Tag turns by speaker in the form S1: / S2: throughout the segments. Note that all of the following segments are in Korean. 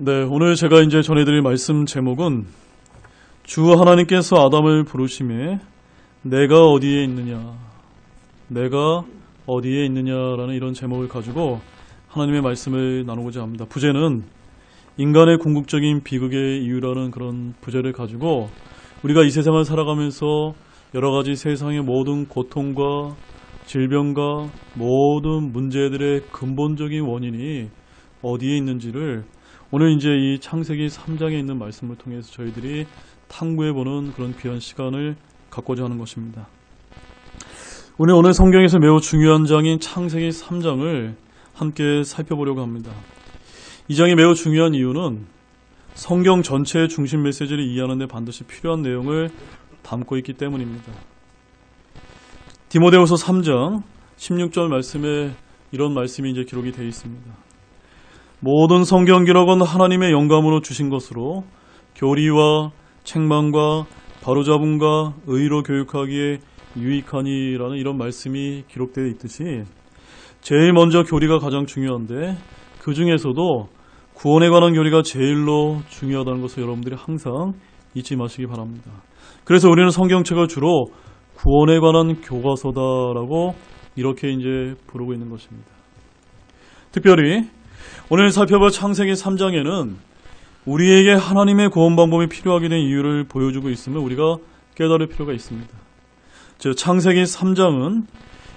S1: 네, 오늘 제가 이제 전해드릴 말씀 제목은 주 하나님께서 아담을 부르심에 내가 어디에 있느냐, 내가 어디에 있느냐라는 이런 제목을 가지고 하나님의 말씀을 나누고자 합니다. 부제는 인간의 궁극적인 비극의 이유라는 그런 부제를 가지고 우리가 이 세상을 살아가면서 여러 가지 세상의 모든 고통과 질병과 모든 문제들의 근본적인 원인이 어디에 있는지를 오늘 이제 이 창세기 3장에 있는 말씀을 통해서 저희들이 탐구해보는 그런 귀한 시간을 갖고자 하는 것입니다. 우리 오늘 성경에서 매우 중요한 장인 창세기 3장을 함께 살펴보려고 합니다. 이 장이 매우 중요한 이유는 성경 전체의 중심 메시지를 이해하는 데 반드시 필요한 내용을 담고 있기 때문입니다. 디모데후서 3장 16절 말씀에 이런 말씀이 이제 기록이 되어 있습니다. 모든 성경 기록은 하나님의 영감으로 주신 것으로 교리와 책망과 바로잡음과 의로 교육하기에 유익하니라는 이런 말씀이 기록되어 있듯이 제일 먼저 교리가 가장 중요한데 그 중에서도 구원에 관한 교리가 제일로 중요하다는 것을 여러분들이 항상 잊지 마시기 바랍니다. 그래서 우리는 성경책을 주로 구원에 관한 교과서다라고 이렇게 이제 부르고 있는 것입니다. 특별히 오늘 살펴볼 창세기 3장에는 우리에게 하나님의 구원 방법이 필요하게 된 이유를 보여주고 있음을 우리가 깨달을 필요가 있습니다. 즉 창세기 3장은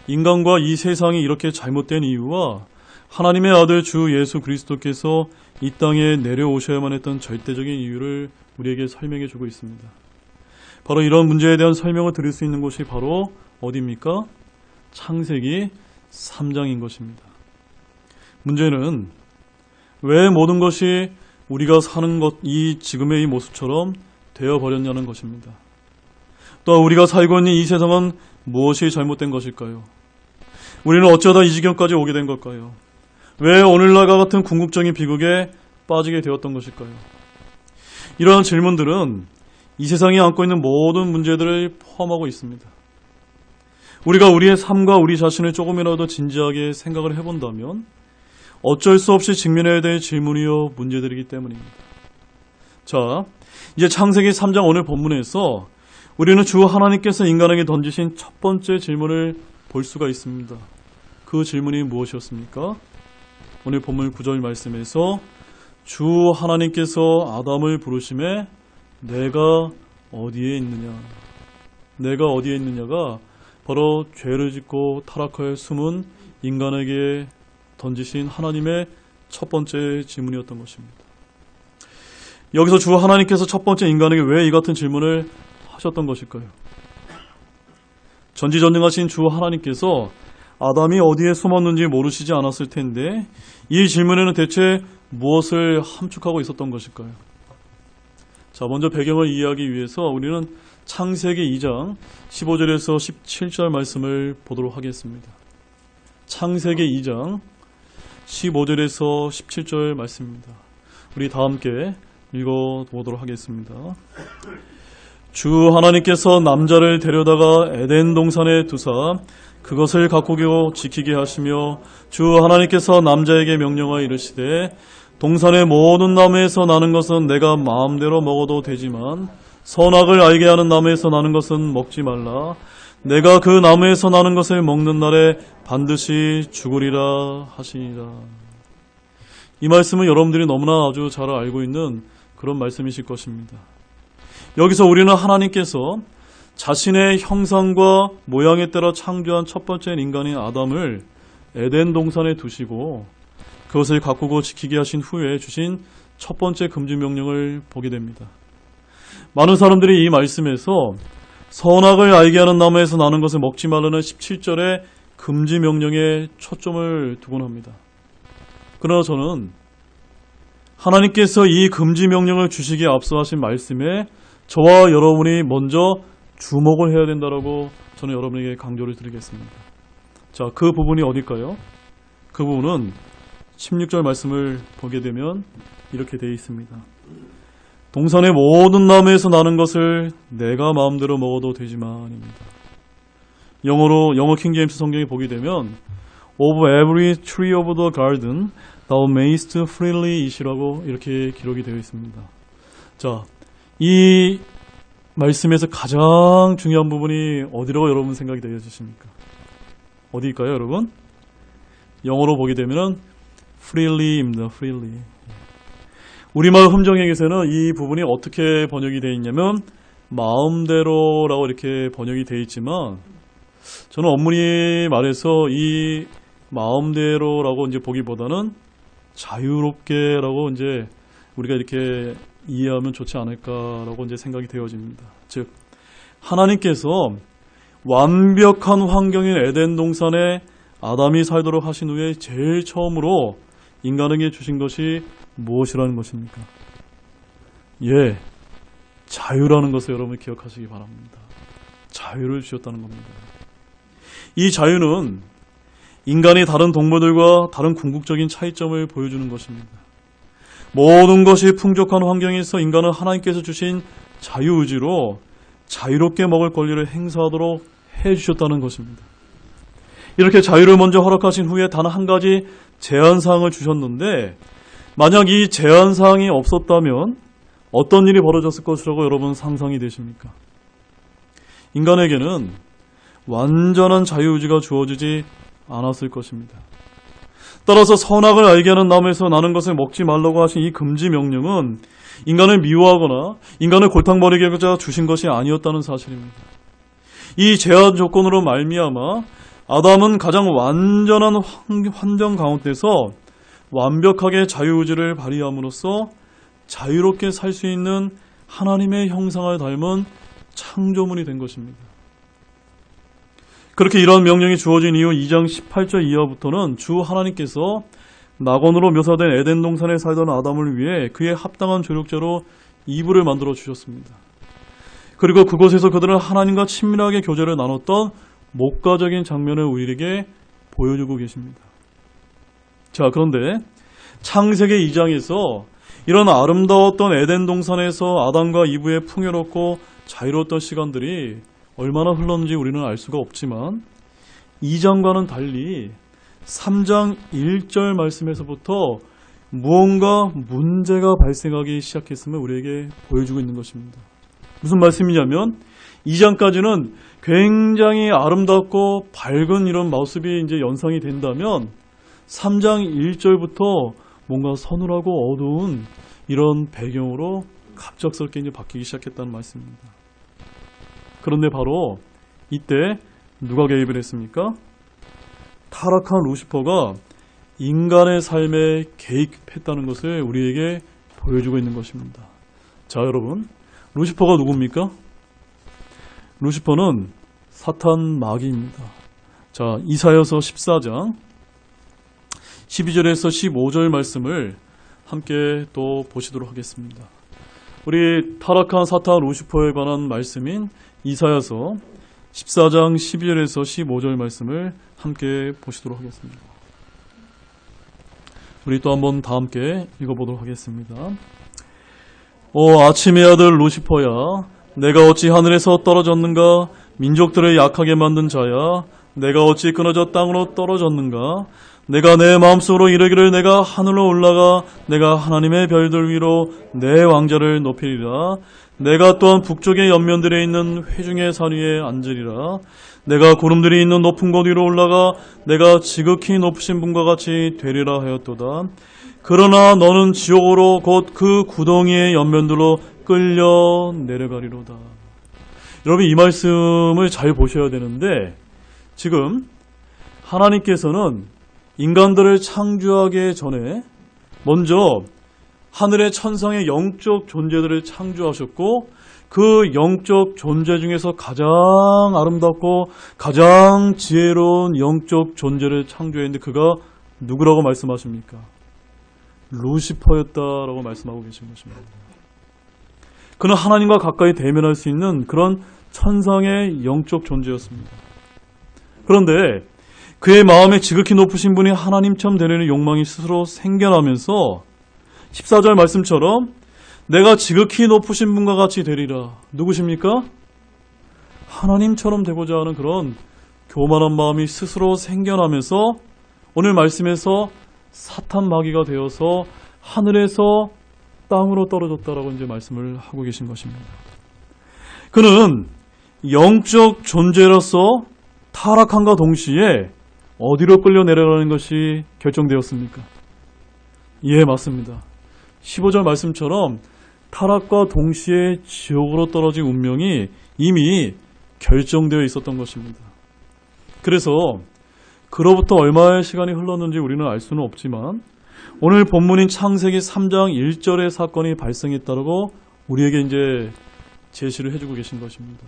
S1: 인간과 이 세상이 이렇게 잘못된 이유와 하나님의 아들 주 예수 그리스도께서 이 땅에 내려오셔야만 했던 절대적인 이유를 우리에게 설명해 주고 있습니다. 바로 이런 문제에 대한 설명을 드릴 수 있는 곳이 바로 어디입니까? 창세기 3장인 것입니다. 문제는 왜 모든 것이 우리가 사는 것, 이 지금의 이 모습처럼 되어버렸냐는 것입니다. 또 우리가 살고 있는 이 세상은 무엇이 잘못된 것일까요? 우리는 어쩌다 이 지경까지 오게 된 걸까요? 왜 오늘날과 같은 궁극적인 비극에 빠지게 되었던 것일까요? 이러한 질문들은 이 세상이 안고 있는 모든 문제들을 포함하고 있습니다. 우리가 우리의 삶과 우리 자신을 조금이라도 진지하게 생각을 해본다면 어쩔 수 없이 직면해야 될 질문이요 문제들이기 때문입니다. 자, 이제 창세기 3장 오늘 본문에서 우리는 주 하나님께서 인간에게 던지신 첫 번째 질문을 볼 수가 있습니다. 그 질문이 무엇이었습니까? 오늘 본문 9절 말씀에서 주 하나님께서 아담을 부르심에 내가 어디에 있느냐, 내가 어디에 있느냐가 바로 죄를 짓고 타락하여 숨은 인간에게 던지신 하나님의 첫 번째 질문이었던 것입니다. 여기서 주 하나님께서 첫 번째 인간에게 왜 이 같은 질문을 하셨던 것일까요? 전지전능하신 주 하나님께서 아담이 어디에 숨었는지 모르시지 않았을 텐데 이 질문에는 대체 무엇을 함축하고 있었던 것일까요? 자, 먼저 배경을 이해하기 위해서 우리는 창세기 2장 15절에서 17절 말씀을 보도록 하겠습니다. 창세기 2장 15절에서 17절 말씀입니다. 우리 다 함께 읽어보도록 하겠습니다. 주 하나님께서 남자를 데려다가 에덴 동산에 두사 그것을 가꾸고 지키게 하시며 주 하나님께서 남자에게 명령하여 이르시되 동산의 모든 나무에서 나는 것은 내가 마음대로 먹어도 되지만 선악을 알게 하는 나무에서 나는 것은 먹지 말라. 내가 그 나무에서 나는 것을 먹는 날에 반드시 죽으리라 하시니라. 이 말씀은 여러분들이 너무나 아주 잘 알고 있는 그런 말씀이실 것입니다. 여기서 우리는 하나님께서 자신의 형상과 모양에 따라 창조한 첫 번째 인간인 아담을 에덴 동산에 두시고 그것을 가꾸고 지키게 하신 후에 주신 첫 번째 금지 명령을 보게 됩니다. 많은 사람들이 이 말씀에서 선악을 알게 하는 나무에서 나는 것을 먹지 말라는 17절의 금지 명령에 초점을 두곤 합니다. 그러나 저는 하나님께서 이 금지 명령을 주시기에 앞서 하신 말씀에 저와 여러분이 먼저 주목을 해야 된다라고 저는 여러분에게 강조를 드리겠습니다. 자, 그 부분이 어딜까요? 그 부분은 16절 말씀을 보게 되면 이렇게 되어 있습니다. 동산의 모든 나무에서 나는 것을 내가 마음대로 먹어도 되지만입니다. 영어 킹제임스 성경에 보게 되면 Of every tree of the garden Thou mayest freely eat이라고 이렇게 기록이 되어 있습니다. 자, 이 말씀에서 가장 중요한 부분이 어디라고 여러분 생각이 되어지십니까? 어디일까요, 여러분? 영어로 보게 되면은 freely입니다. freely. 우리말 흠정역에서는 이 부분이 어떻게 번역이 되어 있냐면 마음대로라고 이렇게 번역이 되어 있지만 저는 엄문이 말해서 이 마음대로라고 이제 보기보다는 자유롭게라고 이제 우리가 이렇게 이해하면 좋지 않을까라고 이제 생각이 되어집니다. 즉 하나님께서 완벽한 환경인 에덴 동산에 아담이 살도록 하신 후에 제일 처음으로 인간에게 주신 것이 무엇이라는 것입니까? 예, 자유라는 것을 여러분 기억하시기 바랍니다. 자유를 주셨다는 겁니다. 이 자유는 인간이 다른 동물들과 다른 궁극적인 차이점을 보여주는 것입니다. 모든 것이 풍족한 환경에서 인간은 하나님께서 주신 자유의지로 자유롭게 먹을 권리를 행사하도록 해주셨다는 것입니다. 이렇게 자유를 먼저 허락하신 후에 단 한 가지 제한사항을 주셨는데 만약 이 제한사항이 없었다면 어떤 일이 벌어졌을 것이라고 여러분 상상이 되십니까? 인간에게는 완전한 자유의지가 주어지지 않았을 것입니다. 따라서 선악을 알게 하는 나무에서 나는 것을 먹지 말라고 하신 이 금지 명령은 인간을 미워하거나 인간을 골탕먹이게 하고자 주신 것이 아니었다는 사실입니다. 이 제한 조건으로 말미암아 아담은 가장 완전한 환경 가운데서 완벽하게 자유의지를 발휘함으로써 자유롭게 살 수 있는 하나님의 형상을 닮은 창조물이 된 것입니다. 그렇게 이러한 명령이 주어진 이후 2장 18절 이하부터는 주 하나님께서 낙원으로 묘사된 에덴 동산에 살던 아담을 위해 그의 합당한 조력자로 이브를 만들어 주셨습니다. 그리고 그곳에서 그들은 하나님과 친밀하게 교제를 나눴던 목가적인 장면을 우리에게 보여주고 계십니다. 자, 그런데 창세기 2장에서 이런 아름다웠던 에덴 동산에서 아담과 이브의 풍요롭고 자유로웠던 시간들이 얼마나 흘렀는지 우리는 알 수가 없지만 2장과는 달리 3장 1절 말씀에서부터 무언가 문제가 발생하기 시작했음을 우리에게 보여주고 있는 것입니다. 무슨 말씀이냐면 2장까지는 굉장히 아름답고 밝은 이런 모습이 이제 연상이 된다면 3장 1절부터 뭔가 서늘하고 어두운 이런 배경으로 갑작스럽게 이제 바뀌기 시작했다는 말씀입니다. 그런데 바로 이때 누가 개입을 했습니까? 타락한 루시퍼가 인간의 삶에 개입했다는 것을 우리에게 보여주고 있는 것입니다. 자, 여러분, 루시퍼가 누굽니까? 루시퍼는 사탄 마귀입니다. 자, 이사야서 14장 12절에서 15절 말씀을 함께 또 보시도록 하겠습니다. 우리 타락한 사탄 루시퍼에 관한 말씀인 이사야서 14장 12절에서 15절 말씀을 함께 보시도록 하겠습니다. 우리 또 한번 다 함께 읽어보도록 하겠습니다. 아침의 아들 루시퍼야, 내가 어찌 하늘에서 떨어졌는가? 민족들을 약하게 만든 자야, 내가 어찌 끊어져 땅으로 떨어졌는가? 내가 내 마음속으로 이르기를 내가 하늘로 올라가 내가 하나님의 별들 위로 내 왕자를 높이리라. 내가 또한 북쪽의 연면들에 있는 회중의 산 위에 앉으리라. 내가 구름들이 있는 높은 곳 위로 올라가 내가 지극히 높으신 분과 같이 되리라 하였도다. 그러나 너는 지옥으로 곧 그 구덩이의 연면들로 끌려 내려가리로다. 여러분, 이 말씀을 잘 보셔야 되는데 지금 하나님께서는 인간들을 창조하기 전에 먼저 하늘의 천상의 영적 존재들을 창조하셨고 그 영적 존재 중에서 가장 아름답고 가장 지혜로운 영적 존재를 창조했는데 그가 누구라고 말씀하십니까? 루시퍼였다라고 말씀하고 계신 것입니다. 그는 하나님과 가까이 대면할 수 있는 그런 천상의 영적 존재였습니다. 그런데 그의 마음에 지극히 높으신 분이 하나님처럼 되려는 욕망이 스스로 생겨나면서 14절 말씀처럼 내가 지극히 높으신 분과 같이 되리라. 누구십니까? 하나님처럼 되고자 하는 그런 교만한 마음이 스스로 생겨나면서 오늘 말씀에서 사탄 마귀가 되어서 하늘에서 땅으로 떨어졌다라고 이제 말씀을 하고 계신 것입니다. 그는 영적 존재로서 타락함과 동시에 어디로 끌려 내려가는 것이 결정되었습니까? 예, 맞습니다. 15절 말씀처럼 타락과 동시에 지옥으로 떨어진 운명이 이미 결정되어 있었던 것입니다. 그래서 그로부터 얼마의 시간이 흘렀는지 우리는 알 수는 없지만 오늘 본문인 창세기 3장 1절의 사건이 발생했다고 우리에게 이제 제시를 해주고 계신 것입니다.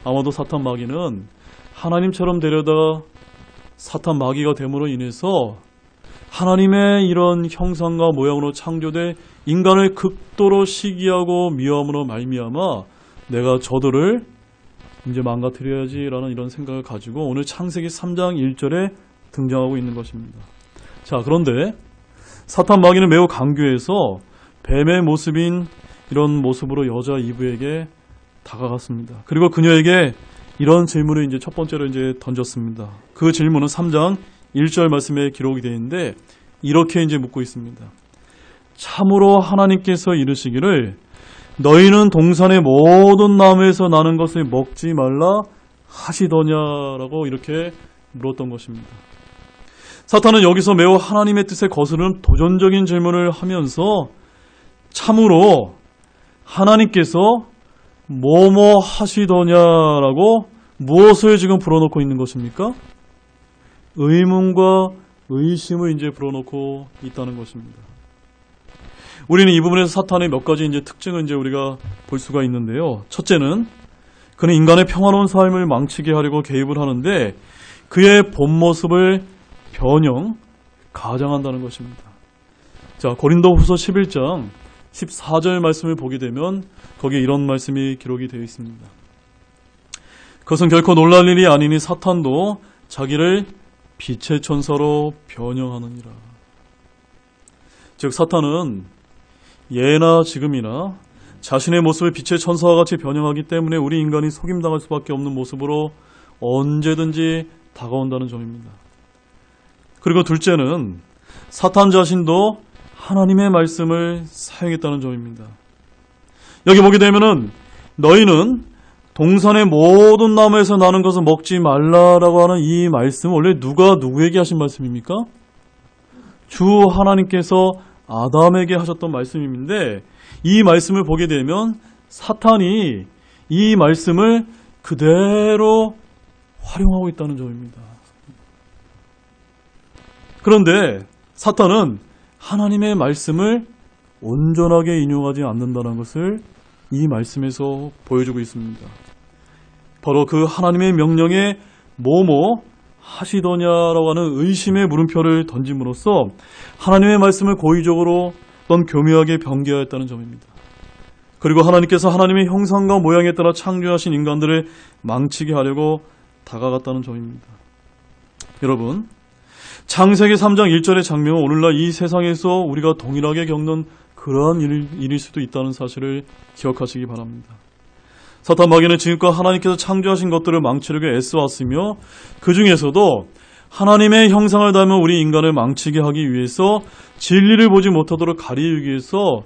S1: 아마도 사탄 마귀는 하나님처럼 되려다가 사탄 마귀가 됨으로 인해서 하나님의 이런 형상과 모양으로 창조된 인간을 극도로 시기하고 미워함으로 말미암아 내가 저들을 이제 망가뜨려야지라는 이런 생각을 가지고 오늘 창세기 3장 1절에 등장하고 있는 것입니다. 자, 그런데 사탄 마귀는 매우 강교해서 뱀의 모습인 이런 모습으로 여자 이브에게 다가갔습니다. 그리고 그녀에게 이런 질문을 이제 첫 번째로 이제 던졌습니다. 그 질문은 3장 1절 말씀에 기록이 되어 있는데 이렇게 이제 묻고 있습니다. 참으로 하나님께서 이르시기를 너희는 동산의 모든 나무에서 나는 것을 먹지 말라 하시더냐라고 이렇게 물었던 것입니다. 사탄은 여기서 매우 하나님의 뜻에 거스르는 도전적인 질문을 하면서 참으로 하나님께서 뭐뭐 하시더냐라고 무엇을 지금 불어넣고 있는 것입니까? 의문과 의심을 이제 불어넣고 있다는 것입니다. 우리는 이 부분에서 사탄의 몇 가지 이제 특징을 이제 우리가 볼 수가 있는데요. 첫째는 그는 인간의 평화로운 삶을 망치게 하려고 개입을 하는데 그의 본 모습을 가장한다는 것입니다. 자, 고린도후서 11장 14절 말씀을 보게 되면 거기에 이런 말씀이 기록이 되어 있습니다. 그것은 결코 놀랄 일이 아니니 사탄도 자기를 빛의 천사로 변형하느니라. 즉 사탄은 예나 지금이나 자신의 모습을 빛의 천사와 같이 변형하기 때문에 우리 인간이 속임당할 수밖에 없는 모습으로 언제든지 다가온다는 점입니다. 그리고 둘째는 사탄 자신도 하나님의 말씀을 사용했다는 점입니다. 여기 보게 되면은 너희는 동산의 모든 나무에서 나는 것을 먹지 말라라고 하는 이 말씀 원래 누가 누구에게 하신 말씀입니까? 주 하나님께서 아담에게 하셨던 말씀인데 이 말씀을 보게 되면 사탄이 이 말씀을 그대로 활용하고 있다는 점입니다. 그런데 사탄은 하나님의 말씀을 온전하게 인용하지 않는다는 것을 이 말씀에서 보여주고 있습니다. 바로 그 하나님의 명령에 뭐뭐 하시더냐라고 하는 의심의 물음표를 던짐으로써 하나님의 말씀을 고의적으로 또는 교묘하게 변개하였다는 점입니다. 그리고 하나님께서 하나님의 형상과 모양에 따라 창조하신 인간들을 망치게 하려고 다가갔다는 점입니다. 여러분, 창세기 3장 1절의 장면은 오늘날 이 세상에서 우리가 동일하게 겪는 그러한 일일 수도 있다는 사실을 기억하시기 바랍니다. 사탄 마귀는 지금껏 하나님께서 창조하신 것들을 망치려고 애써왔으며 그 중에서도 하나님의 형상을 닮은 우리 인간을 망치게 하기 위해서 진리를 보지 못하도록 가리기 위해서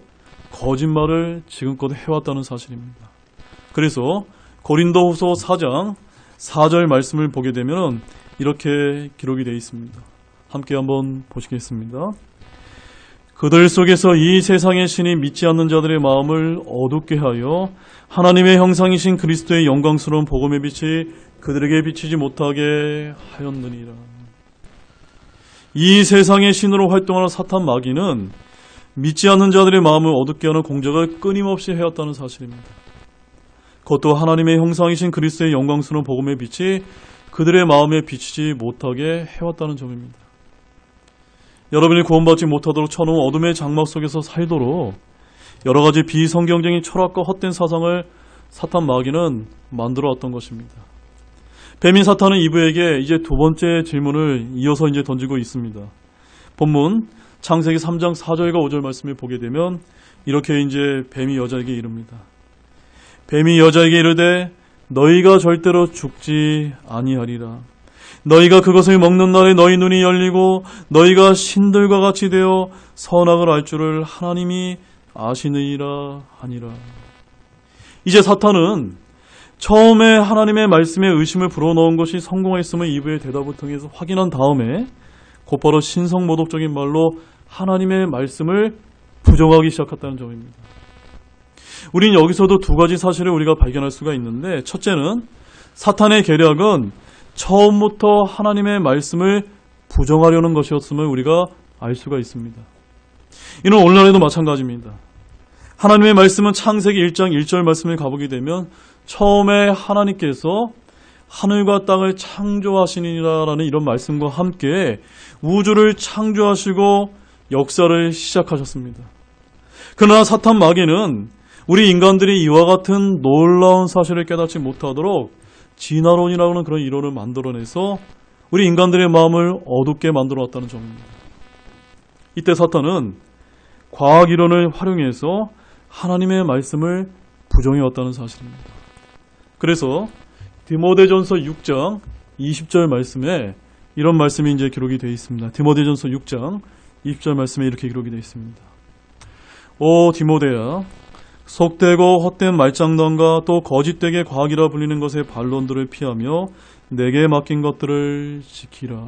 S1: 거짓말을 지금껏 해왔다는 사실입니다. 그래서 고린도후서 4장 4절 말씀을 보게 되면 이렇게 기록이 되어 있습니다. 함께 한번 보시겠습니다. 그들 속에서 이 세상의 신이 믿지 않는 자들의 마음을 어둡게 하여 하나님의 형상이신 그리스도의 영광스러운 복음의 빛이 그들에게 비치지 못하게 하였느니라. 이 세상의 신으로 활동하는 사탄 마귀는 믿지 않는 자들의 마음을 어둡게 하는 공작을 끊임없이 해왔다는 사실입니다. 그것도 하나님의 형상이신 그리스도의 영광스러운 복음의 빛이 그들의 마음에 비치지 못하게 해왔다는 점입니다. 여러분이 구원받지 못하도록 쳐놓은 어둠의 장막 속에서 살도록 여러 가지 비성경적인 철학과 헛된 사상을 사탄 마귀는 만들어 왔던 것입니다. 뱀인 사탄은 이브에게 이제 두 번째 질문을 이어서 이제 던지고 있습니다. 본문 창세기 3장 4절과 5절 말씀을 보게 되면 이렇게 이제 뱀이 여자에게 이릅니다. 뱀이 여자에게 이르되 너희가 절대로 죽지 아니하리라. 너희가 그것을 먹는 날에 너희 눈이 열리고 너희가 신들과 같이 되어 선악을 알 줄을 하나님이 아시느니라 하니라. 이제 사탄은 처음에 하나님의 말씀에 의심을 불어넣은 것이 성공했음을 이브의 대답을 통해서 확인한 다음에 곧바로 신성모독적인 말로 하나님의 말씀을 부정하기 시작했다는 점입니다. 우린 여기서도 두 가지 사실을 우리가 발견할 수가 있는데, 첫째는 사탄의 계략은 처음부터 하나님의 말씀을 부정하려는 것이었음을 우리가 알 수가 있습니다. 이는 오늘날에도 마찬가지입니다. 하나님의 말씀은 창세기 1장 1절 말씀을 가보게 되면 처음에 하나님께서 하늘과 땅을 창조하시니라라는 이런 말씀과 함께 우주를 창조하시고 역사를 시작하셨습니다. 그러나 사탄 마귀는 우리 인간들이 이와 같은 놀라운 사실을 깨닫지 못하도록 진화론이라는 그런 이론을 만들어내서 우리 인간들의 마음을 어둡게 만들어놨다는 점입니다. 이때 사탄은 과학 이론을 활용해서 하나님의 말씀을 부정해왔다는 사실입니다. 그래서 디모데전서 6장 20절 말씀에 이런 말씀이 이제 기록이 되어 있습니다. 디모데전서 6장 20절 말씀에 이렇게 기록이 되어 있습니다. 오 디모데야, 속되고 헛된 말장난과 또 거짓되게 과학이라 불리는 것의 반론들을 피하며 내게 맡긴 것들을 지키라.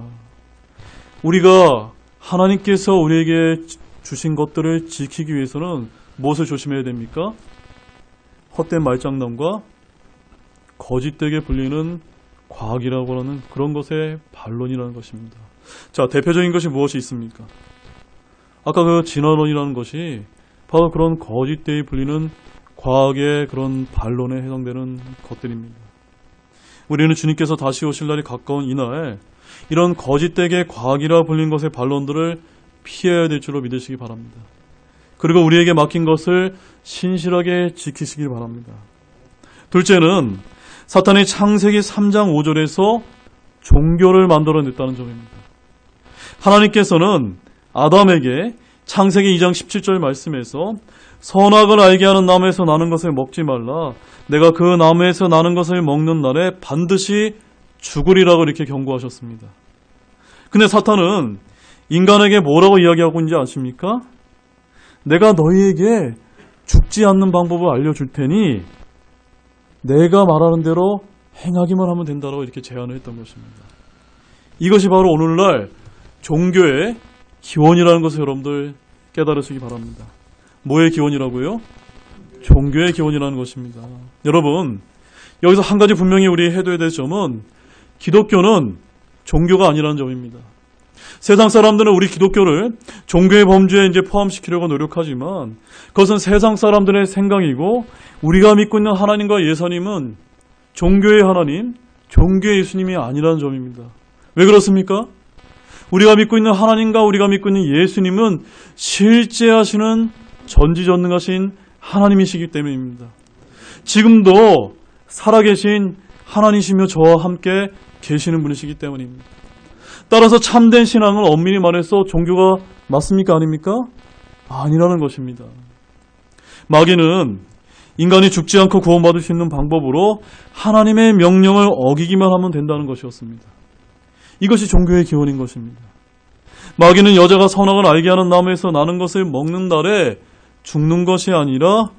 S1: 우리가 하나님께서 우리에게 주신 것들을 지키기 위해서는 무엇을 조심해야 됩니까? 헛된 말장난과 거짓되게 불리는 과학이라고 하는 그런 것의 반론이라는 것입니다. 자, 대표적인 것이 무엇이 있습니까? 아까 그 진화론이라는 것이 바로 그런 거짓되게 불리는 과학의 그런 반론에 해당되는 것들입니다. 우리는 주님께서 다시 오실 날이 가까운 이날 이런 거짓되게 과학이라 불린 것의 반론들을 피해야 될 줄로 믿으시기 바랍니다. 그리고 우리에게 맡긴 것을 신실하게 지키시길 바랍니다. 둘째는 사탄이 창세기 3장 5절에서 종교를 만들어냈다는 점입니다. 하나님께서는 아담에게 창세기 2장 17절 말씀에서 선악을 알게 하는 나무에서 나는 것을 먹지 말라. 내가 그 나무에서 나는 것을 먹는 날에 반드시 죽으리라고 이렇게 경고하셨습니다. 근데 사탄은 인간에게 뭐라고 이야기하고 있는지 아십니까? 내가 너희에게 죽지 않는 방법을 알려줄 테니 내가 말하는 대로 행하기만 하면 된다고 이렇게 제안을 했던 것입니다. 이것이 바로 오늘날 종교의 기원이라는 것을 여러분들 깨달으시기 바랍니다. 뭐의 기원이라고요? 종교의 기원이라는 것입니다. 여러분, 여기서 한 가지 분명히 우리 해둬야 될 점은 기독교는 종교가 아니라는 점입니다. 세상 사람들은 우리 기독교를 종교의 범주에 이제 포함시키려고 노력하지만 그것은 세상 사람들의 생각이고 우리가 믿고 있는 하나님과 예수님은 종교의 하나님, 종교의 예수님이 아니라는 점입니다. 왜 그렇습니까? 우리가 믿고 있는 하나님과 우리가 믿고 있는 예수님은 실제 하시는 전지전능하신 하나님이시기 때문입니다. 지금도 살아계신 하나님이시며 저와 함께 계시는 분이시기 때문입니다. 따라서 참된 신앙은 엄밀히 말해서 종교가 맞습니까? 아닙니까? 아니라는 것입니다. 마귀는 인간이 죽지 않고 구원받을 수 있는 방법으로 하나님의 명령을 어기기만 하면 된다는 것이었습니다. 이것이 종교의 기원인 것입니다. 마귀는 여자가 선악을 알게 하는 나무에서 나는 것을 먹는 날에 죽는 것이 아니라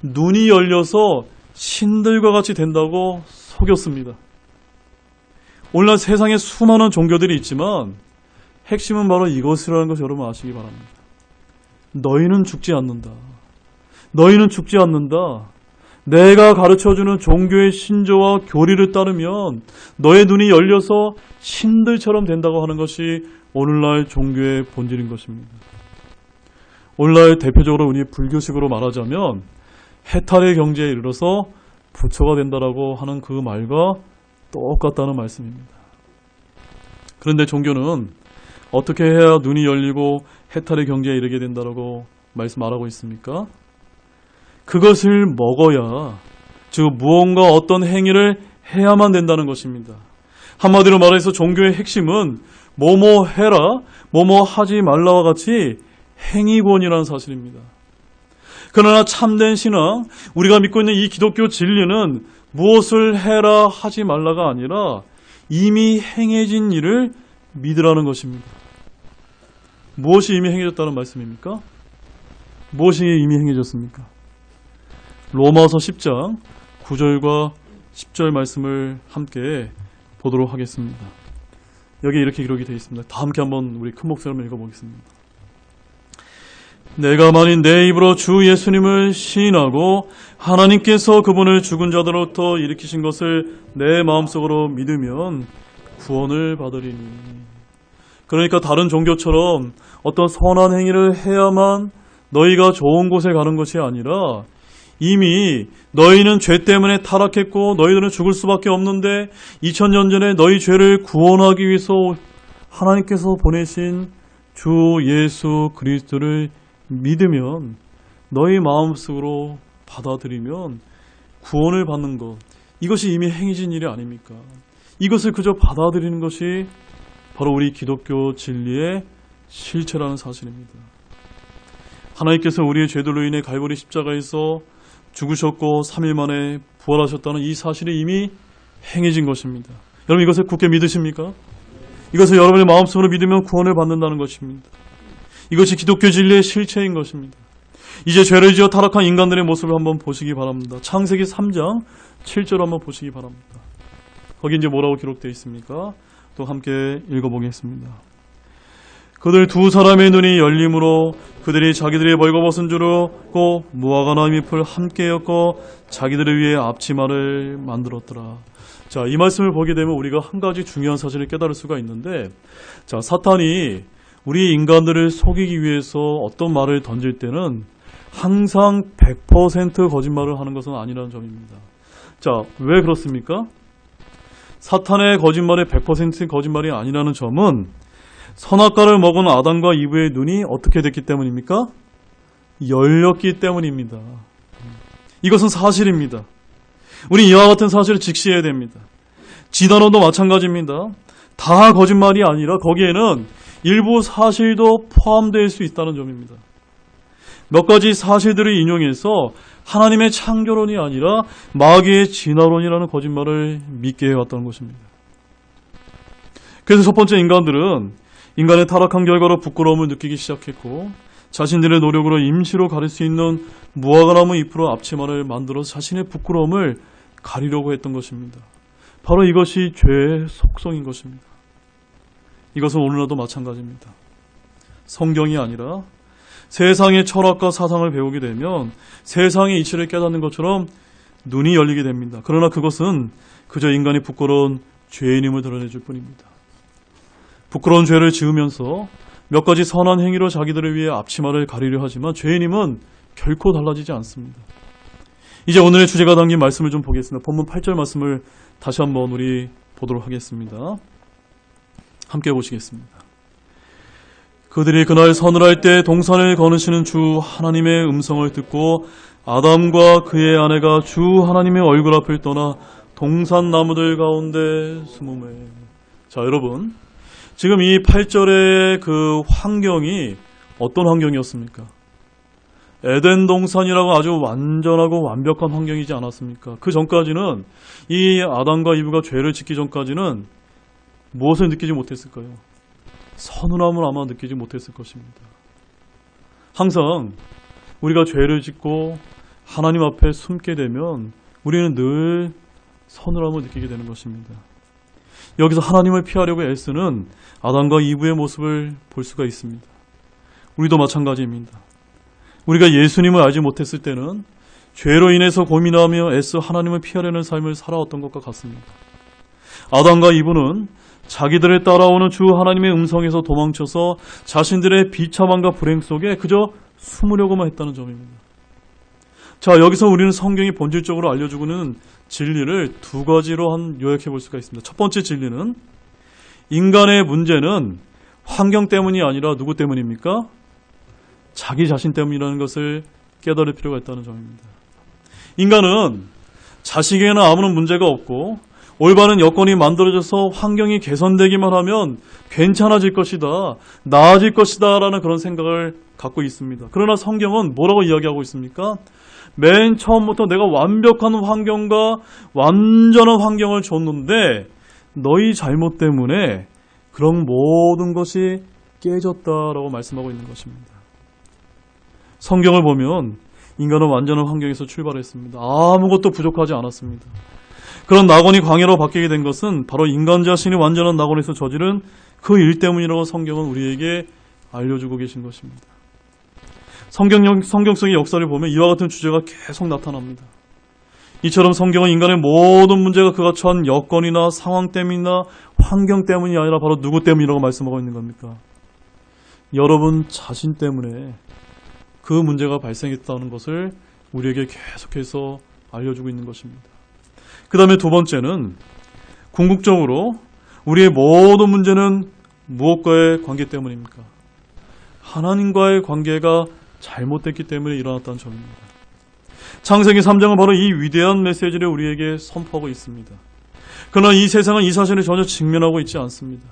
S1: 눈이 열려서 신들과 같이 된다고 속였습니다. 오늘날 세상에 수많은 종교들이 있지만 핵심은 바로 이것이라는 것을 여러분 아시기 바랍니다. 너희는 죽지 않는다. 너희는 죽지 않는다. 내가 가르쳐주는 종교의 신조와 교리를 따르면 너의 눈이 열려서 신들처럼 된다고 하는 것이 오늘날 종교의 본질인 것입니다. 오늘날 대표적으로 우리 불교식으로 말하자면 해탈의 경지에 이르러서 부처가 된다라고 하는 그 말과 똑같다는 말씀입니다. 그런데 종교는 어떻게 해야 눈이 열리고 해탈의 경지에 이르게 된다라고 말씀하고 있습니까? 그것을 먹어야, 즉 무언가 어떤 행위를 해야만 된다는 것입니다. 한마디로 말해서 종교의 핵심은 뭐뭐 해라, 뭐뭐 하지 말라와 같이 행위권이라는 사실입니다. 그러나 참된 신앙, 우리가 믿고 있는 이 기독교 진리는 무엇을 해라 하지 말라가 아니라 이미 행해진 일을 믿으라는 것입니다. 무엇이 이미 행해졌다는 말씀입니까? 무엇이 이미 행해졌습니까? 로마서 10장 9절과 10절 말씀을 함께 보도록 하겠습니다. 여기 이렇게 기록이 되어 있습니다. 다 함께 한번 우리 큰 목소리로 한번 읽어보겠습니다. 내가 만일 내 입으로 주 예수님을 시인하고 하나님께서 그분을 죽은 자들로부터 일으키신 것을 내 마음속으로 믿으면 구원을 받으리니. 그러니까 다른 종교처럼 어떤 선한 행위를 해야만 너희가 좋은 곳에 가는 것이 아니라 이미 너희는 죄 때문에 타락했고 너희들은 죽을 수밖에 없는데 2000년 전에 너희 죄를 구원하기 위해서 하나님께서 보내신 주 예수 그리스도를 믿으면 너희 마음속으로 받아들이면 구원을 받는 것, 이것이 이미 행해진 일이 아닙니까? 이것을 그저 받아들이는 것이 바로 우리 기독교 진리의 실체라는 사실입니다. 하나님께서 우리의 죄들로 인해 갈보리 십자가에서 죽으셨고 3일 만에 부활하셨다는 이 사실이 이미 행해진 것입니다. 여러분 이것을 굳게 믿으십니까? 이것을 여러분의 마음속으로 믿으면 구원을 받는다는 것입니다. 이것이 기독교 진리의 실체인 것입니다. 이제 죄를 지어 타락한 인간들의 모습을 한번 보시기 바랍니다. 창세기 3장 7절 한번 보시기 바랍니다. 거기 이제 뭐라고 기록되어 있습니까? 또 함께 읽어보겠습니다. 그들 두 사람의 눈이 열림으로 그들이 자기들의 벌거벗은 줄을 얻고 무화과 나무 잎을 함께 엮어 자기들을 위해 앞치마를 만들었더라. 자, 이 말씀을 보게 되면 우리가 한 가지 중요한 사실을 깨달을 수가 있는데, 자, 사탄이 우리 인간들을 속이기 위해서 어떤 말을 던질 때는 항상 100% 거짓말을 하는 것은 아니라는 점입니다. 자, 왜 그렇습니까? 사탄의 거짓말이 100% 거짓말이 아니라는 점은 선악과를 먹은 아담과 이브의 눈이 어떻게 됐기 때문입니까? 열렸기 때문입니다. 이것은 사실입니다. 우리 이와 같은 사실을 직시해야 됩니다. 진화론도 마찬가지입니다. 다 거짓말이 아니라 거기에는 일부 사실도 포함될 수 있다는 점입니다. 몇 가지 사실들을 인용해서 하나님의 창조론이 아니라 마귀의 진화론이라는 거짓말을 믿게 해왔다는 것입니다. 그래서 첫 번째 인간들은 인간의 타락한 결과로 부끄러움을 느끼기 시작했고 자신들의 노력으로 임시로 가릴 수 있는 무화과나무 잎으로 앞치마를 만들어서 자신의 부끄러움을 가리려고 했던 것입니다. 바로 이것이 죄의 속성인 것입니다. 이것은 오늘날도 마찬가지입니다. 성경이 아니라 세상의 철학과 사상을 배우게 되면 세상의 이치를 깨닫는 것처럼 눈이 열리게 됩니다. 그러나 그것은 그저 인간이 부끄러운 죄인임을 드러내줄 뿐입니다. 부끄러운 죄를 지으면서 몇 가지 선한 행위로 자기들을 위해 앞치마를 가리려 하지만 죄인임은 결코 달라지지 않습니다. 이제 오늘의 주제가 담긴 말씀을 좀 보겠습니다. 본문 8절 말씀을 다시 한번 우리 보도록 하겠습니다. 함께 보시겠습니다. 그들이 그날 서늘할 때 동산을 거느시는 주 하나님의 음성을 듣고 아담과 그의 아내가 주 하나님의 얼굴 앞을 떠나 동산 나무들 가운데 숨으매. 자, 여러분, 지금 이 8절의 그 환경이 어떤 환경이었습니까? 에덴 동산이라고 아주 완전하고 완벽한 환경이지 않았습니까? 그 전까지는 이 아담과 이브가 죄를 짓기 전까지는 무엇을 느끼지 못했을까요? 서늘함을 아마 느끼지 못했을 것입니다. 항상 우리가 죄를 짓고 하나님 앞에 숨게 되면 우리는 늘 서늘함을 느끼게 되는 것입니다. 여기서 하나님을 피하려고 애쓰는 아담과 이브의 모습을 볼 수가 있습니다. 우리도 마찬가지입니다. 우리가 예수님을 알지 못했을 때는 죄로 인해서 고민하며 애써 하나님을 피하려는 삶을 살아왔던 것과 같습니다. 아담과 이브는 자기들을 따라오는 주 하나님의 음성에서 도망쳐서 자신들의 비참함과 불행 속에 그저 숨으려고만 했다는 점입니다. 자, 여기서 우리는 성경이 본질적으로 알려주고는 진리를 두 가지로 요약해 볼 수가 있습니다. 첫 번째 진리는 인간의 문제는 환경 때문이 아니라 누구 때문입니까? 자기 자신 때문이라는 것을 깨달을 필요가 있다는 점입니다. 인간은 자식에게는 아무런 문제가 없고 올바른 여건이 만들어져서 환경이 개선되기만 하면 괜찮아질 것이다, 나아질 것이다 라는 그런 생각을 갖고 있습니다. 그러나 성경은 뭐라고 이야기하고 있습니까? 맨 처음부터 내가 완벽한 환경과 완전한 환경을 줬는데 너희 잘못 때문에 그런 모든 것이 깨졌다라고 말씀하고 있는 것입니다. 성경을 보면 인간은 완전한 환경에서 출발했습니다. 아무것도 부족하지 않았습니다. 그런 낙원이 광야로 바뀌게 된 것은 바로 인간 자신이 완전한 낙원에서 저지른 그 일 때문이라고 성경은 우리에게 알려주고 계신 것입니다. 성경 속의 역사를 보면 이와 같은 주제가 계속 나타납니다. 이처럼 성경은 인간의 모든 문제가 그가 처한 여건이나 상황 때문이나 환경 때문이 아니라 바로 누구 때문이라고 말씀하고 있는 겁니까? 여러분 자신 때문에 그 문제가 발생했다는 것을 우리에게 계속해서 알려주고 있는 것입니다. 그 다음에 두 번째는 궁극적으로 우리의 모든 문제는 무엇과의 관계 때문입니까? 하나님과의 관계가 잘못됐기 때문에 일어났다는 점입니다. 창세기 3장은 바로 이 위대한 메시지를 우리에게 선포하고 있습니다. 그러나 이 세상은 이 사실을 전혀 직면하고 있지 않습니다.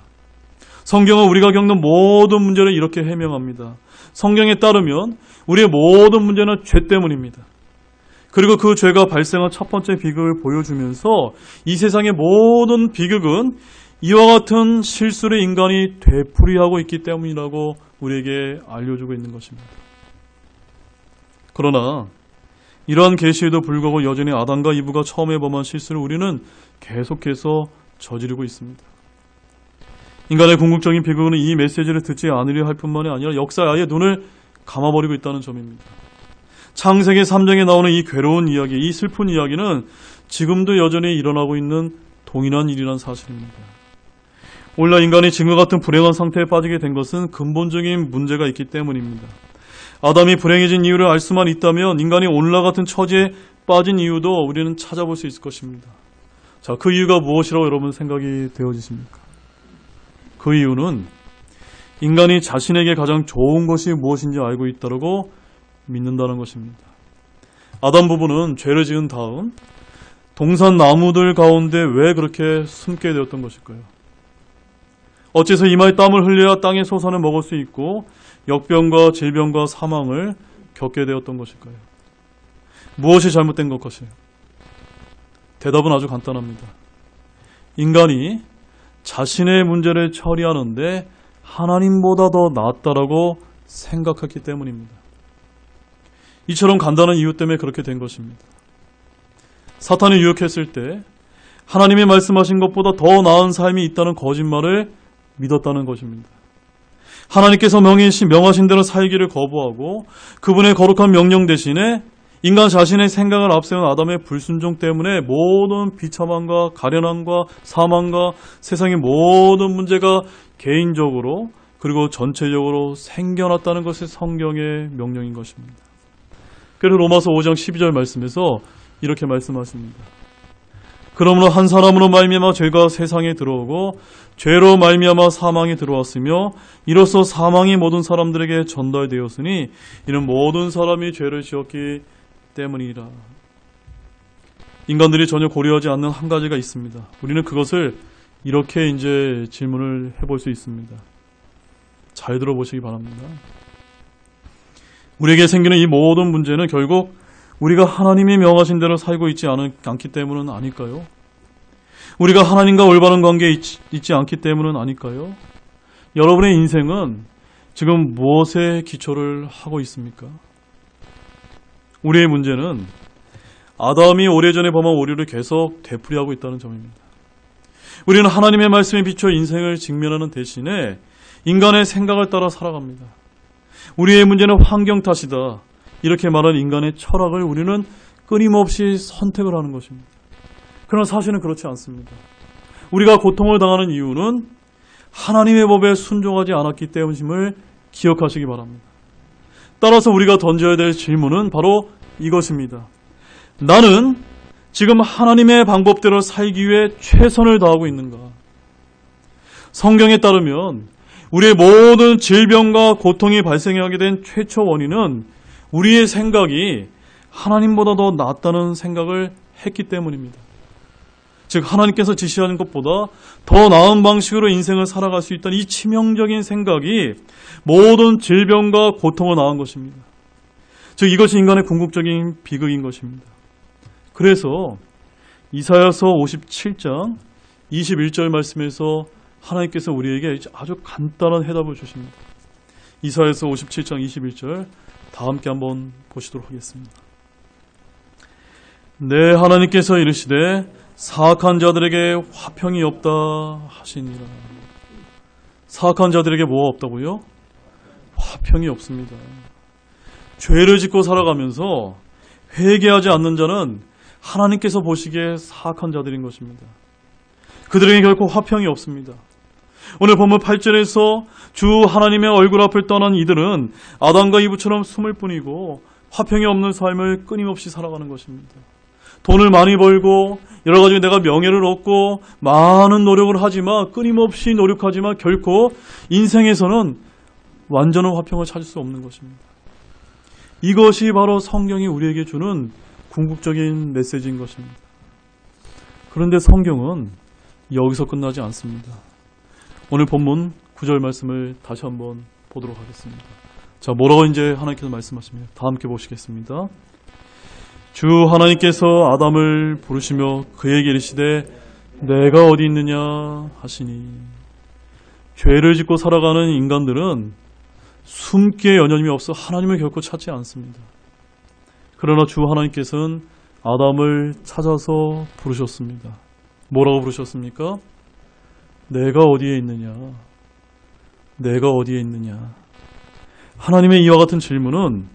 S1: 성경은 우리가 겪는 모든 문제를 이렇게 해명합니다. 성경에 따르면 우리의 모든 문제는 죄 때문입니다. 그리고 그 죄가 발생한 첫 번째 비극을 보여주면서 이 세상의 모든 비극은 이와 같은 실수를 인간이 되풀이하고 있기 때문이라고 우리에게 알려주고 있는 것입니다. 그러나 이러한 계시에도 불구하고 여전히 아담과 이브가 처음에 범한 실수를 우리는 계속해서 저지르고 있습니다. 인간의 궁극적인 비극은 이 메시지를 듣지 않으려 할 뿐만이 아니라 역사에 아예 눈을 감아버리고 있다는 점입니다. 창세기 3장에 나오는 이 괴로운 이야기, 이 슬픈 이야기는 지금도 여전히 일어나고 있는 동일한 일이라는 사실입니다. 오늘날 인간이 지금과 같은 불행한 상태에 빠지게 된 것은 근본적인 문제가 있기 때문입니다. 아담이 불행해진 이유를 알 수만 있다면 인간이 오늘날 같은 처지에 빠진 이유도 우리는 찾아볼 수 있을 것입니다. 자, 그 이유가 무엇이라고 여러분 생각이 되어지십니까? 그 이유는 인간이 자신에게 가장 좋은 것이 무엇인지 알고 있다고 믿는다는 것입니다. 아담 부부는 죄를 지은 다음 동산 나무들 가운데 왜 그렇게 숨게 되었던 것일까요? 어째서 이마에 땀을 흘려야 땅의 소산을 먹을 수 있고 역병과 질병과 사망을 겪게 되었던 것일까요? 무엇이 잘못된 것일까요? 대답은 아주 간단합니다. 인간이 자신의 문제를 처리하는데 하나님보다 더 낫다라고 생각했기 때문입니다. 이처럼 간단한 이유 때문에 그렇게 된 것입니다. 사탄이 유혹했을 때 하나님이 말씀하신 것보다 더 나은 삶이 있다는 거짓말을 믿었다는 것입니다. 하나님께서 명하신 대로 살기를 거부하고 그분의 거룩한 명령 대신에 인간 자신의 생각을 앞세운 아담의 불순종 때문에 모든 비참함과 가련함과 사망과 세상의 모든 문제가 개인적으로 그리고 전체적으로 생겨났다는 것이 성경의 명령인 것입니다. 그래서 로마서 5장 12절 말씀에서 이렇게 말씀하십니다. 그러므로 한 사람으로 말미암아 죄가 세상에 들어오고 죄로 말미암아 사망이 들어왔으며 이로써 사망이 모든 사람들에게 전달되었으니 이는 모든 사람이 죄를 지었기 때문이라. 인간들이 전혀 고려하지 않는 한 가지가 있습니다. 우리는 그것을 이렇게 이제 질문을 해볼 수 있습니다. 잘 들어보시기 바랍니다. 우리에게 생기는 이 모든 문제는 결국 우리가 하나님이 명하신 대로 살고 있지 않기 때문은 아닐까요? 우리가 하나님과 올바른 관계에 있지 않기 때문은 아닐까요? 여러분의 인생은 지금 무엇에 기초를 하고 있습니까? 우리의 문제는 아담이 오래전에 범한 오류를 계속 되풀이하고 있다는 점입니다. 우리는 하나님의 말씀에 비춰 인생을 직면하는 대신에 인간의 생각을 따라 살아갑니다. 우리의 문제는 환경 탓이다. 이렇게 말하는 인간의 철학을 우리는 끊임없이 선택을 하는 것입니다. 그러나 사실은 그렇지 않습니다. 우리가 고통을 당하는 이유는 하나님의 법에 순종하지 않았기 때문임을 기억하시기 바랍니다. 따라서 우리가 던져야 될 질문은 바로 이것입니다. 나는 지금 하나님의 방법대로 살기 위해 최선을 다하고 있는가? 성경에 따르면 우리의 모든 질병과 고통이 발생하게 된 최초 원인은 우리의 생각이 하나님보다 더 낫다는 생각을 했기 때문입니다. 즉 하나님께서 지시하는 것보다 더 나은 방식으로 인생을 살아갈 수 있다는 이 치명적인 생각이 모든 질병과 고통을 낳은 것입니다. 즉 이것이 인간의 궁극적인 비극인 것입니다. 그래서 이사야서 57장 21절 말씀에서 하나님께서 우리에게 아주 간단한 해답을 주십니다. 이사야서 57장 21절 다 함께 한번 보시도록 하겠습니다. 네, 하나님께서 이르시되 사악한 자들에게 화평이 없다 하시니라. 사악한 자들에게 뭐가 없다고요? 화평이 없습니다. 죄를 짓고 살아가면서 회개하지 않는 자는 하나님께서 보시기에 사악한 자들인 것입니다. 그들에게 결코 화평이 없습니다. 오늘 본문 8절에서 주 하나님의 얼굴 앞을 떠난 이들은 아담과 이브처럼 숨을 뿐이고 화평이 없는 삶을 끊임없이 살아가는 것입니다. 돈을 많이 벌고 여러 가지 내가 명예를 얻고 많은 노력을 하지만 끊임없이 노력하지만 결코 인생에서는 완전한 화평을 찾을 수 없는 것입니다. 이것이 바로 성경이 우리에게 주는 궁극적인 메시지인 것입니다. 그런데 성경은 여기서 끝나지 않습니다. 오늘 본문 9절 말씀을 다시 한번 보도록 하겠습니다. 자, 뭐라고 이제 하나님께서 말씀하십니다. 다 함께 보시겠습니다. 주 하나님께서 아담을 부르시며 그에게 이르시되 내가 어디 있느냐 하시니. 죄를 짓고 살아가는 인간들은 숨기에 여념이 없어 하나님을 결코 찾지 않습니다. 그러나 주 하나님께서는 아담을 찾아서 부르셨습니다. 뭐라고 부르셨습니까? 내가 어디에 있느냐? 내가 어디에 있느냐? 하나님의 이와 같은 질문은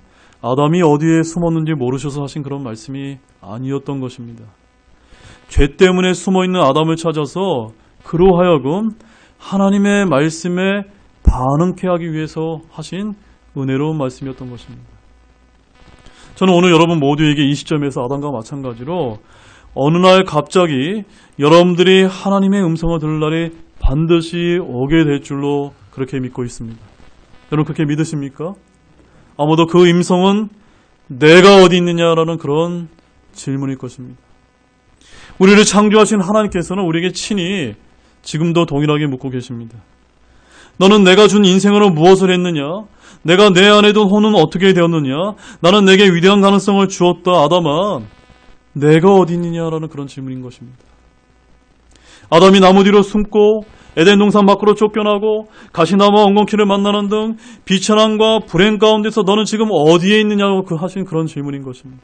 S1: 아담이 어디에 숨었는지 모르셔서 하신 그런 말씀이 아니었던 것입니다. 죄 때문에 숨어있는 아담을 찾아서 그로 하여금 하나님의 말씀에 반응케 하기 위해서 하신 은혜로운 말씀이었던 것입니다. 저는 오늘 여러분 모두에게 이 시점에서 아담과 마찬가지로 어느 날 갑자기 여러분들이 하나님의 음성을 들을 날이 반드시 오게 될 줄로 그렇게 믿고 있습니다. 여러분 그렇게 믿으십니까? 아마도 그 음성은 내가 어디 있느냐라는 그런 질문일 것입니다. 우리를 창조하신 하나님께서는 우리에게 친히 지금도 동일하게 묻고 계십니다. 너는 내가 준 인생으로 무엇을 했느냐? 내가 내 안에 둔 혼은 어떻게 되었느냐? 나는 내게 위대한 가능성을 주었다. 아담아, 내가 어디 있느냐라는 그런 질문인 것입니다. 아담이 나무 뒤로 숨고 에덴 동산 밖으로 쫓겨나고 가시나무와 엉겅퀴를 만나는 등 비천함과 불행 가운데서 너는 지금 어디에 있느냐고 하신 그런 질문인 것입니다.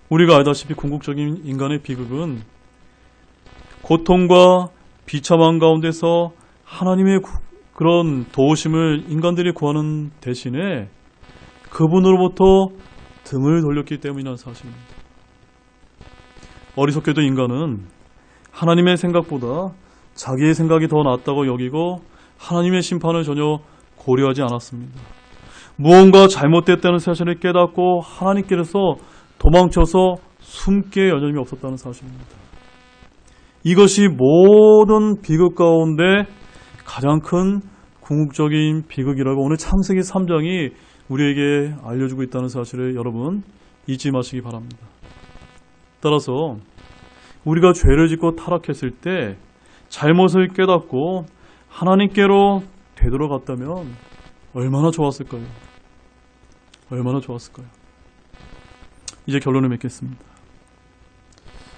S1: 우리가 알다시피 궁극적인 인간의 비극은 고통과 비참함 가운데서 하나님의 그런 도우심을 인간들이 구하는 대신에 그분으로부터 등을 돌렸기 때문이라는 사실입니다. 어리석게도 인간은 하나님의 생각보다 자기의 생각이 더 낫다고 여기고 하나님의 심판을 전혀 고려하지 않았습니다. 무언가 잘못됐다는 사실을 깨닫고 하나님께서 도망쳐서 숨게 여념이 없었다는 사실입니다. 이것이 모든 비극 가운데 가장 큰 궁극적인 비극이라고 오늘 창세기 3장이 우리에게 알려주고 있다는 사실을 여러분 잊지 마시기 바랍니다. 따라서 우리가 죄를 짓고 타락했을 때 잘못을 깨닫고 하나님께로 되돌아갔다면 얼마나 좋았을까요? 얼마나 좋았을까요? 이제 결론을 맺겠습니다.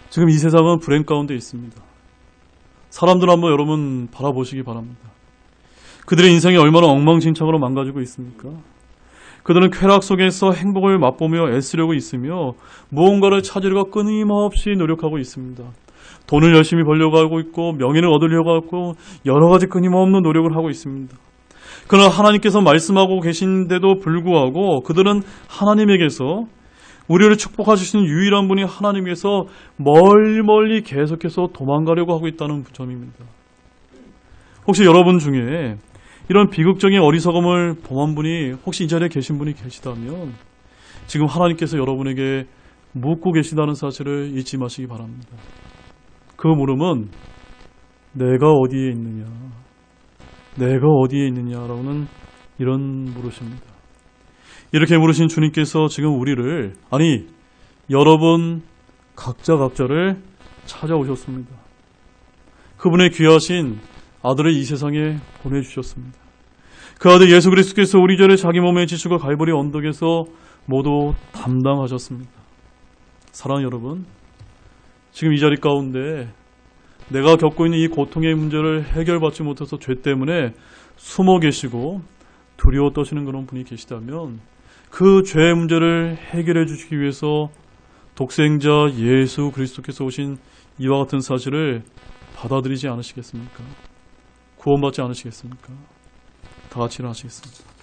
S1: 지금 이 세상은 불행 가운데 있습니다. 사람들 한번 여러분 바라보시기 바랍니다. 그들의 인생이 얼마나 엉망진창으로 망가지고 있습니까? 그들은 쾌락 속에서 행복을 맛보며 애쓰려고 있으며 무언가를 찾으려고 끊임없이 노력하고 있습니다. 돈을 열심히 벌려고 하고 있고 명예를 얻으려고 하고 여러 가지 끊임없는 노력을 하고 있습니다. 그러나 하나님께서 말씀하고 계신데도 불구하고 그들은 하나님에게서 우리를 축복하시는 유일한 분이 하나님께서 멀리 계속해서 도망가려고 하고 있다는 점입니다. 혹시 여러분 중에 이런 비극적인 어리석음을 범한 분이 혹시 이 자리에 계신 분이 계시다면 지금 하나님께서 여러분에게 묻고 계시다는 사실을 잊지 마시기 바랍니다. 그 물음은 내가 어디에 있느냐, 내가 어디에 있느냐라는 이런 물으십니다. 이렇게 물으신 주님께서 지금 우리를, 아니 여러분 각자를 찾아오셨습니다. 그분의 귀하신 아들을 이 세상에 보내주셨습니다. 그 아들 예수 그리스도께서 우리 죄를 자기 몸에 지시고 갈보리 언덕에서 모두 담당하셨습니다. 사랑하는 여러분, 지금 이 자리 가운데 내가 겪고 있는 이 고통의 문제를 해결받지 못해서 죄 때문에 숨어 계시고 두려워 떠시는 그런 분이 계시다면 그 죄의 문제를 해결해 주시기 위해서 독생자 예수 그리스도께서 오신 이와 같은 사실을 받아들이지 않으시겠습니까? 구원받지 않으시겠습니까? 다 같이 일어나시겠습니다.